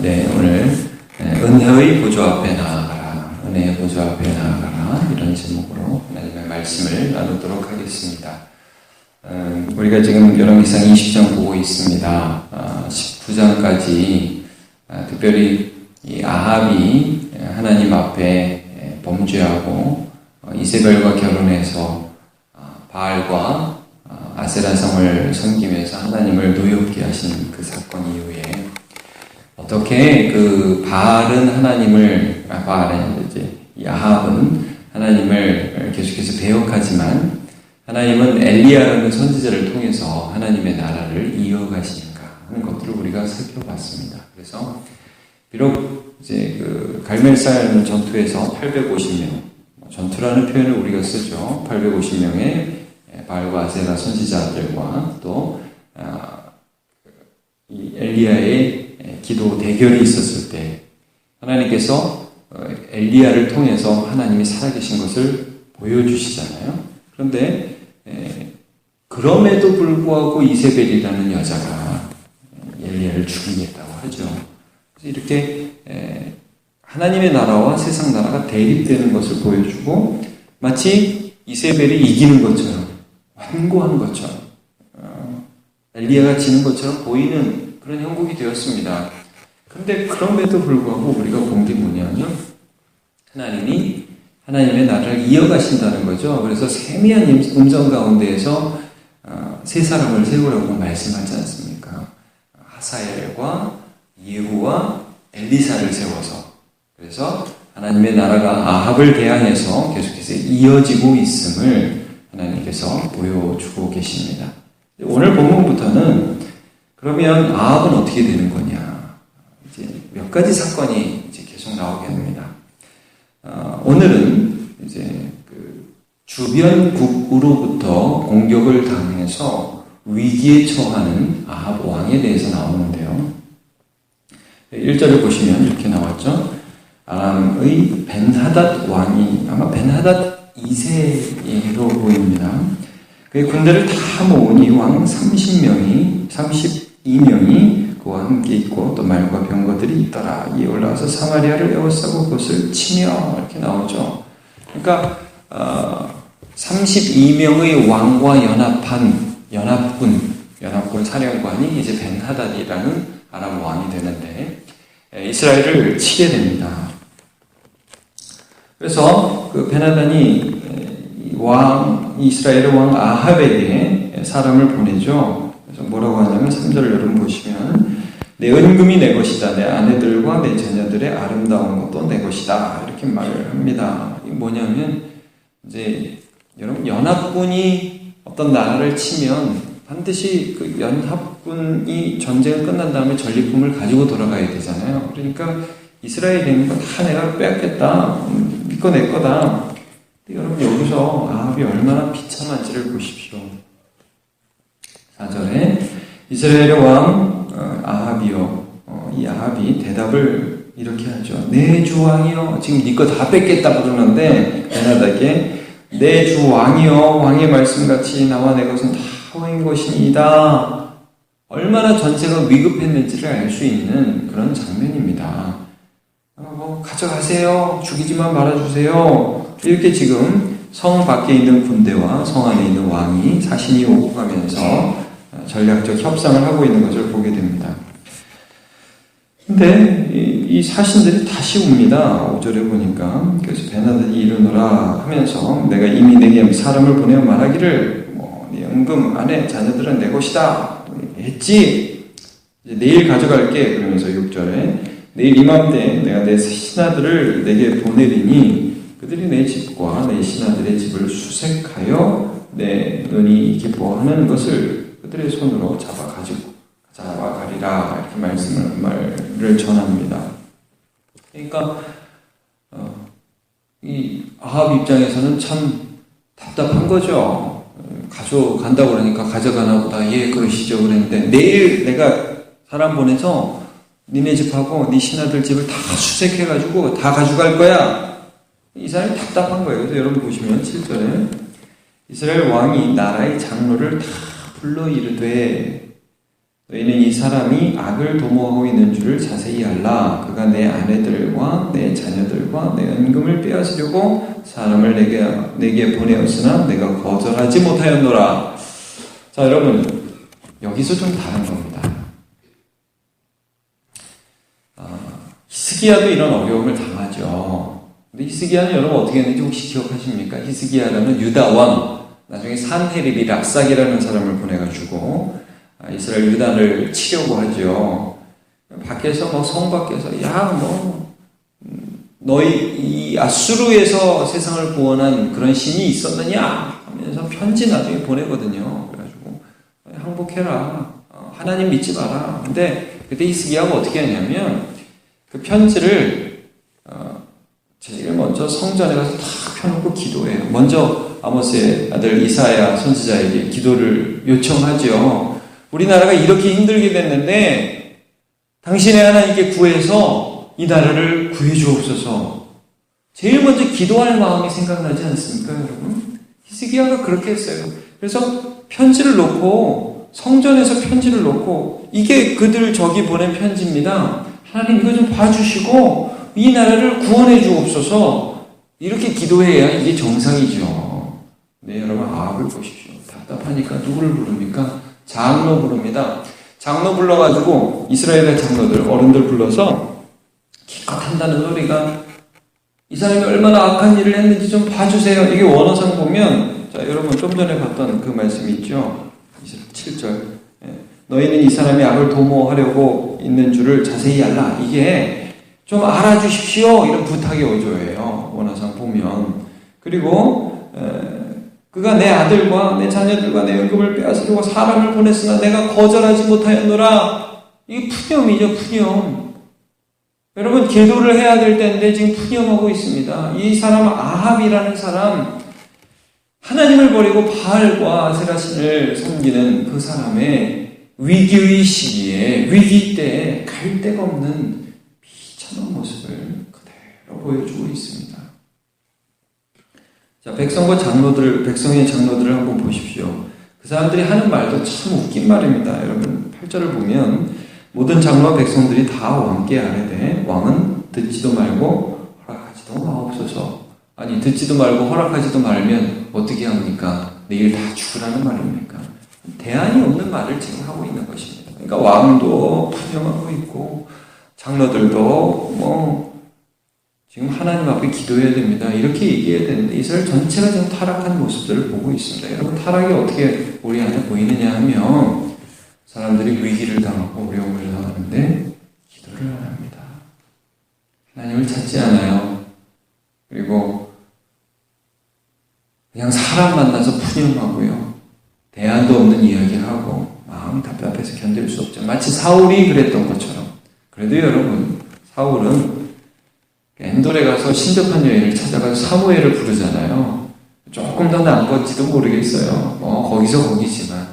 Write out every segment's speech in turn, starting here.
네, 오늘 은혜의 보좌 앞에 나아가라, 은혜의 보좌 앞에 나아가라, 이런 제목으로 하나님의 말씀을 나누도록 하겠습니다. 우리가 지금 열왕기상 20장 보고 있습니다. 19장까지 특별히 이 아합이 하나님 앞에 범죄하고 이세벨과 결혼해서 바알과 아세라성을 섬기면서 하나님을 노엽게 하신 그 사건 이후에 어떻게 그 바알은 바알은 이제 이 아합은 하나님을 계속해서 배역하지만 하나님은 엘리야라는 선지자를 통해서 하나님의 나라를 이어가시는가 하는 것들을 우리가 살펴봤습니다. 그래서 비록 이제 그 갈멜살 전투에서 850명, 전투라는 표현을 우리가 쓰죠. 850명의 바알과 아세라 선지자들과 또 이 엘리야의 기도 대결이 있었을 때 하나님께서 엘리야를 통해서 하나님이 살아계신 것을 보여주시잖아요. 그런데 그럼에도 불구하고 이세벨이라는 여자가 엘리야를 죽이겠다고 하죠. 그래서 이렇게 하나님의 나라와 세상 나라가 대립되는 것을 보여주고 마치 이세벨이 이기는 것처럼 완고한 것처럼 엘리야가 지는 것처럼 보이는 그런 형국이 되었습니다. 그런데 그럼에도 불구하고 우리가 본 게 뭐냐면 하나님이 하나님의 나라를 이어가신다는 거죠. 그래서 세미한 음성 가운데에서 세 사람을 세우라고 말씀하지 않습니까? 하사엘과 예후와 엘리사를 세워서 그래서 하나님의 나라가 아합을 대항해서 계속해서 이어지고 있음을 하나님께서 보여주고 계십니다. 오늘 본문부터는 그러면 아합은 어떻게 되는 거냐? 이제 몇 가지 사건이 이제 계속 나오게 됩니다. 오늘은 이제 그 주변국으로부터 공격을 당해서 위기에 처하는 아합 왕에 대해서 나오는데요. 1절을 보시면 이렇게 나왔죠. 아람의 벤하닷 왕이 아마 벤하닷 2세로 보입니다. 그 군대를 다 모으니 왕 32명이 그와 함께 있고 또 말과 병거들이 있더라. 이에 올라와서 사마리아를 에워싸고 그것을 치며 이렇게 나오죠. 그러니까 32명의 왕과 연합군 사령관이 이제 벤하닷이라는 아람 왕이 되는데 이스라엘을 치게 됩니다. 그래서 그 벤하닷이 이스라엘의 왕 아합에게 사람을 보내죠. 그래서 뭐라고 하냐면 3절을 여러분 보시면 내 은금이 내 것이다. 내 아내들과 내 자녀들의 아름다운 것도 내 것이다. 이렇게 말을 합니다. 이게 뭐냐면 이제 여러분 연합군이 어떤 나라를 치면 반드시 그 연합군이 전쟁을 끝난 다음에 전리품을 가지고 돌아가야 되잖아요. 그러니까 이스라엘이 되는 건 다 내가 빼앗겠다. 이거 내 거다. 여러분 여기서 아합이 얼마나 비참한지를 보십시오. 4절에 이스라엘의 왕 아합이요. 이 아합이 대답을 이렇게 하죠. 내 주 왕이요. 지금 네 거 다 뺏겠다 그러는데 벤하닷에게 내 주 왕이요. 왕의 말씀같이 나와 내 것은 다 왕인 것이니이다. 얼마나 전세가 위급했는지를 알 수 있는 그런 장면입니다. 가져가세요. 죽이지만 말아주세요. 이렇게 지금 성 밖에 있는 군대와 성 안에 있는 왕이 사신이 오고 가면서 전략적 협상을 하고 있는 것을 보게 됩니다. 근데 이 사신들이 다시 옵니다. 5절에 보니까. 그래서 벤하닷이 이르노라 하면서 내가 이미 내게 사람을 보내어 말하기를 네 은금 아내 자녀들은 내 것이다 했지. 이제 내일 가져갈게. 그러면서 6절에 내일 이맘때 내가 내 신하들을 내게 보내리니 그들이 내 집과 내 신하들의 집을 수색하여 내 눈이 기뻐하는 것을 그들의 손으로 잡아가리라. 이렇게 말을 전합니다. 그러니까 이 아합 입장에서는 참 답답한 거죠. 가져간다고 그러니까 가져가나 보다. 예, 그러시죠. 그랬는데 내일 내가 사람 보내서 니네 집하고 네 신하들 집을 다 수색해가지고 다 가져갈 거야. 이 사람이 답답한 거예요. 그래서 여러분 보시면 7절에 이스라엘 왕이 나라의 장로를 다 불러 이르되 너희는 이 사람이 악을 도모하고 있는 줄을 자세히 알라. 그가 내 아내들과 내 자녀들과 내 은금을 빼앗으려고 사람을 내게 보내었으나 내가 거절하지 못하였노라. 자, 여러분, 여기서 좀 다른 겁니다. 히스기야도 이런 어려움을 당하죠. 근데 히스기야는 여러분 어떻게 했는지 혹시 기억하십니까? 히스기야라는 유다 왕, 나중에 산헤립이 랍삭이라는 사람을 보내가지고 이스라엘 유다를 치려고 하죠. 밖에서 성 밖에서 너희 이 아수르에서 세상을 구원한 그런 신이 있었느냐 하면서 편지 나중에 보내거든요. 그래가지고 항복해라, 하나님 믿지 마라. 근데 그때 히스기야가 어떻게 하냐면 그 편지를 제일 먼저 성전에 가서 다 펴놓고 기도해요. 먼저 아모스의 아들 이사야 선지자에게 기도를 요청하죠. 우리나라가 이렇게 힘들게 됐는데 당신의 하나님께 구해서 이 나라를 구해주옵소서. 제일 먼저 기도할 마음이 생각나지 않습니까, 여러분? 히스기야가 그렇게 했어요. 그래서 편지를 놓고, 성전에서 편지를 놓고, 이게 그들 저기 보낸 편지입니다. 하나님 이거 좀 봐주시고 이 나라를 구원해 주옵소서. 이렇게 기도해야 이게 정상이죠. 네, 여러분, 악을 보십시오. 답답하니까 누구를 부릅니까? 장로 부릅니다. 장로 불러가지고 이스라엘의 장로들, 어른들 불러서 기껏 한다는 소리가 이 사람이 얼마나 악한 일을 했는지 좀 봐주세요. 이게 원어상 보면, 자, 여러분 좀 전에 봤던 그 말씀이 있죠. 27절. 너희는 이 사람이 악을 도모하려고 있는 줄을 자세히 알라. 이게 좀 알아주십시오. 이런 부탁의 어조예요. 원어상 보면. 그리고 그가 내 아들과 내 자녀들과 내 은금을 빼앗으려고 사람을 보냈으나 내가 거절하지 못하였노라. 이게 푸념이죠, 푸념. 여러분, 기도를 해야 될 때인데 지금 푸념하고 있습니다. 이 사람 아합이라는 사람, 하나님을 버리고 바알과 아세라신을 섬기는 그 사람의 위기의 시기에, 위기 때에 갈 데가 없는 비참한 모습을 그대로 보여주고 있습니다. 자, 백성의 장로들을 한번 보십시오. 그 사람들이 하는 말도 참 웃긴 말입니다. 여러분, 8절을 보면 모든 장로와 백성들이 다 왕께 아뢰되 왕은 듣지도 말고 허락하지도 마옵소서. 아니, 듣지도 말고 허락하지도 말면 어떻게 합니까? 내일 다 죽으라는 말입니까? 대안이 없는 말을 지금 하고 있는 것입니다. 그러니까 왕도 푸념하고 있고 장로들도 지금 하나님 앞에 기도해야 됩니다. 이렇게 얘기해야 되는데 이스라엘 전체가 지금 타락한 모습들을 보고 있습니다. 여러분, 타락이 어떻게 우리 안에 보이느냐 하면 사람들이 위기를 당하고 어려움을 당하는데 기도를 안 합니다. 하나님을 찾지 않아요. 그리고 그냥 사람 만나서 푸념하고요. 대안도 없는 이야기를 하고 마음이 답답해서 견딜 수 없죠. 마치 사울이 그랬던 것처럼. 그래도 여러분, 사울은 엔돌에 가서 신접한 여인을 찾아가서 사무엘을 부르잖아요. 조금 더 나은 건지도 모르겠어요. 거기서 거기지만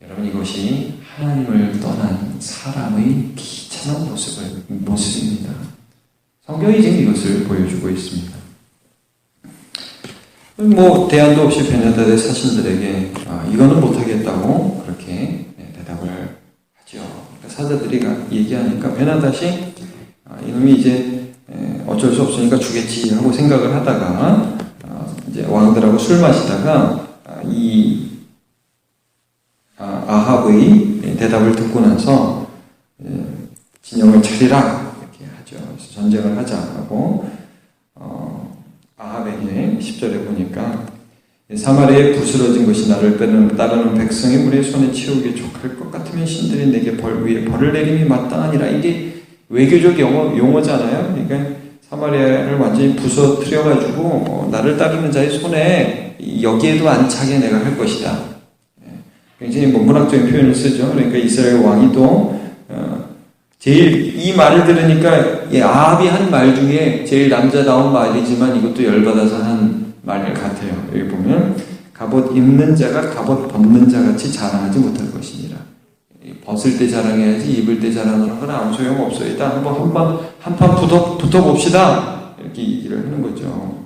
여러분, 이것이 하나님을 떠난 사람의 비참한 모습입니다. 성경이 지금 이것을 보여주고 있습니다. 대안도 없이 베냐다의 사신들에게 이거는 못하겠다고 그렇게 대답을 하죠. 사자들이 얘기하니까 베나닷이 이놈이 이제 어쩔 수 없으니까 주겠지 하고 생각을 하다가 이제 왕들하고 술 마시다가 이 아합의 대답을 듣고 나서 진영을 차리라 이렇게 하죠. 그래서 전쟁을 하자 하고 아합에게 10절에 보니까 사마리아에 부스러진 것이 나를 따르는 백성이 우리의 손에 치우기에 족할 것 같으면 신들이 내게 위에 벌을 내림이 마땅하니라. 이게 외교적 용어잖아요. 그러니까 사마리아를 완전히 부서뜨려가지고 나를 따르는 자의 손에 여기에도 안 차게 내가 할 것이다. 굉장히 문학적인 표현을 쓰죠. 그러니까 이스라엘 왕이 또 제일 이 말을 들으니까 아합이 한 말 중에 제일 남자다운 말이지만 이것도 열받아서 한 말 같아요. 여기 보면 갑옷 입는 자가 갑옷 벗는 자 같이 자랑하지 못할 것이니라. 벗을 때 자랑해야지 입을 때 자랑하는 건 아무 소용없어이다. 한판 붙어봅시다. 이렇게 얘기를 하는 거죠.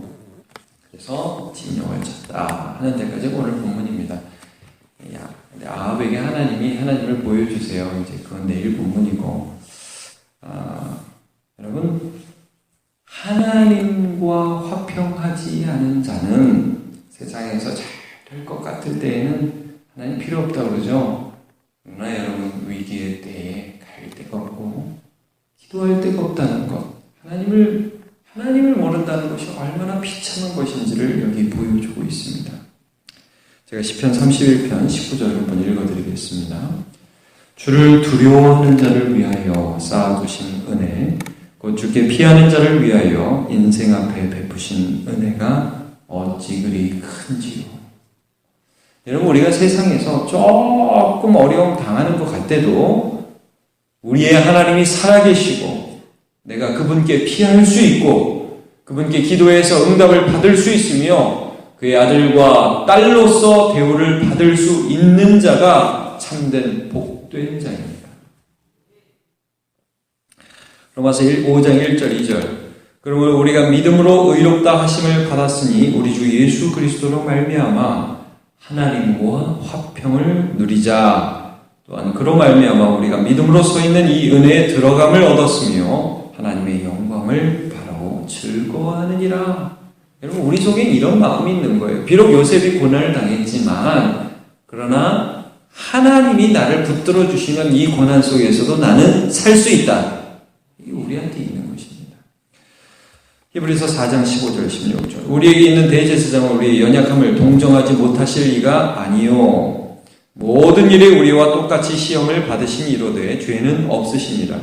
그래서 진영을 쳤다 하는 데까지 오늘 본문입니다. 아합에게 하나님을 보여주세요. 이제 그건 내일 본문이고, 여러분, 하나님과 화평하지 않은 자는 세상에서 잘 될 것 같을 때에는 하나님 필요 없다고 그러죠. 그러나 여러분, 위기의 때에 갈 데가 없고 기도할 데가 없다는 것, 하나님을 모른다는 것이 얼마나 비참한 것인지를 여기 보여주고 있습니다. 제가 시편 31편 19절 한번 읽어드리겠습니다. 주를 두려워하는 자를 위하여 쌓아두신 은혜, 곧 주께 피하는 자를 위하여 인생 앞에 베푸신 은혜가 어찌 그리 큰지요. 여러분, 우리가 세상에서 조금 어려움 당하는 것 같아도 우리의 하나님이 살아계시고 내가 그분께 피할 수 있고 그분께 기도해서 응답을 받을 수 있으며 그의 아들과 딸로서 대우를 받을 수 있는 자가 참된 복된 자입니다. 로마서 5장 1절 2절. 그러므로 우리가 믿음으로 의롭다 하심을 받았으니 우리 주 예수 그리스도로 말미암아 하나님과 화평을 누리자. 또한 그로 말미암아 우리가 믿음으로 서 있는 이 은혜에 들어감을 얻었으며 하나님의 영광을 바라고 즐거워하느니라. 여러분, 우리 속에 이런 마음이 있는 거예요. 비록 요셉이 고난을 당했지만 그러나 하나님이 나를 붙들어 주시면 이 고난 속에서도 나는 살 수 있다. 이게 우리한테 있는 것입니다. 히브리서 4장 15절 16절. 우리에게 있는 대제사장은 우리의 연약함을 동정하지 못하실 리가 아니요 모든 일에 우리와 똑같이 시험을 받으시니로되 죄는 없으시니라.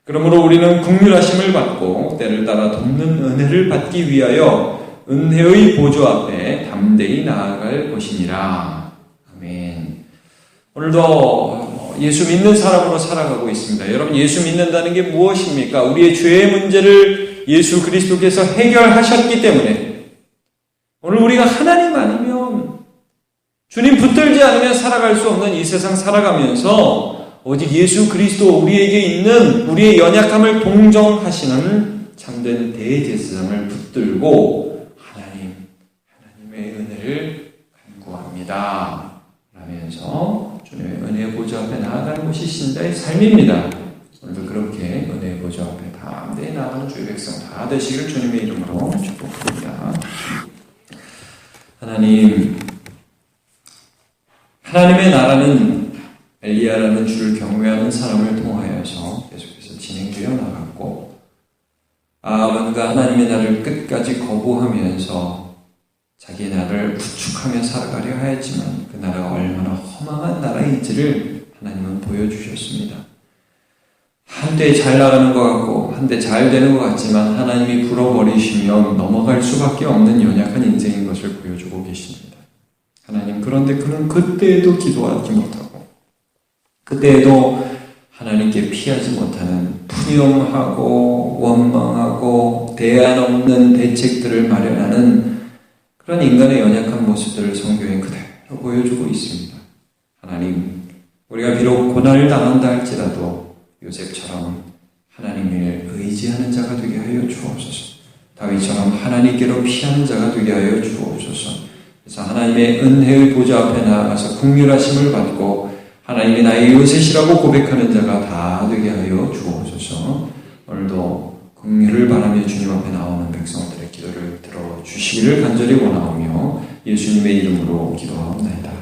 그러므로 우리는 긍휼하심을 받고 때를 따라 돕는 은혜를 받기 위하여 은혜의 보좌 앞에 담대히 나아갈 것이니라. 아멘. 오늘도 예수 믿는 사람으로 살아가고 있습니다. 여러분, 예수 믿는다는 게 무엇입니까? 우리의 죄의 문제를 예수 그리스도께서 해결하셨기 때문에 오늘 우리가 하나님 아니면 주님 붙들지 않으면 살아갈 수 없는 이 세상 살아가면서 오직 예수 그리스도 우리에게 있는 우리의 연약함을 동정하시는 참된 대제사장을 붙들고 하나님의 은혜를 간구합니다. 라면서 주님의 은혜의 보좌 앞에 나아가는 것이 신자의 삶입니다. 오늘도 그렇게 은혜의 보좌 앞에 담대히 나아가는 주의 백성 다 되시길 주님의 이름으로 축복합니다. 하나님의 나라는 엘리야라는 주를 경외하는 사람을 통하여서 계속해서 진행되어 나갔고, 아합은 그 하나님의 나라를 끝까지 거부하면서 자기 나라를 구축하며 살아가려 하였지만 그 나라가 얼마나 허망한 나라인지를 하나님은 보여주셨습니다. 한때 잘 나가는 것 같고 한때 잘 되는 것 같지만 하나님이 불어버리시면 넘어갈 수밖에 없는 연약한 인생인 것을 보여주고 계십니다. 하나님, 그런데 그는 그때에도 기도하지 못하고 그때에도 하나님께 피하지 못하는 푸념하고 원망하고 대안 없는 대책들을 마련하는 그런 인간의 연약한 모습들을 성경에 그대로 보여주고 있습니다. 하나님, 우리가 비록 고난을 당한다 할지라도 요셉처럼 하나님을 의지하는 자가 되게 하여 주옵소서. 다윗처럼 하나님께로 피하는 자가 되게 하여 주옵소서. 그래서 하나님의 은혜의 보좌 앞에 나아가서 긍휼하심을 받고 하나님이 나의 요셉이라고 고백하는 자가 다 되게 하여 주옵소서. 오늘도 긍휼을 바라며 주님 앞에 나오는 백성들의 기도를 들어주시기를 간절히 원하오며 예수님의 이름으로 기도하옵나이다.